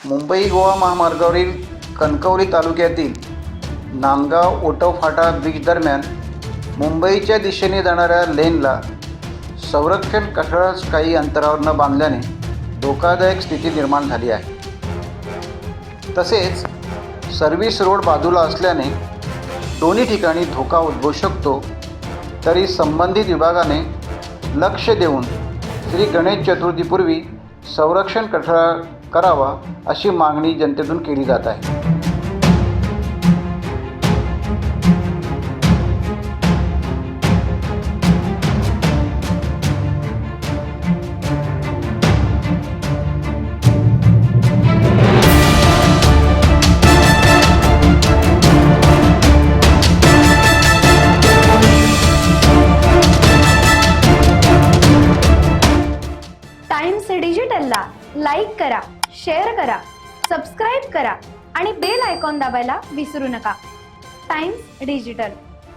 मुंबई गोवा महामार्गावरील कणकवली तालुक्यातील नांदगाव ओटव फाटा ब्रिज दरम्यान मुंबईच्या दिशेने जाणाऱ्या लेनला संरक्षण कठड्यास काही अंतरावर न बांधल्याने धोकादायक स्थिती निर्माण झाली आहे। तसेच सर्व्हिस रोड बाजूला असल्याने दोन्ही ठिकाणी धोका उद्भवू शकतो। तरी संबंधित विभागाने लक्ष देऊन श्री गणेश चतुर्थीपूर्वी संरक्षण कठडा करावा अशी मागणी जनतेतून केली जात आहे। टाइम्स डिजिटलला लाईक करा, शेअर करा, सबस्क्राईब करा आणि बेल आयकॉन दाबायला विसरू नका। Times digital.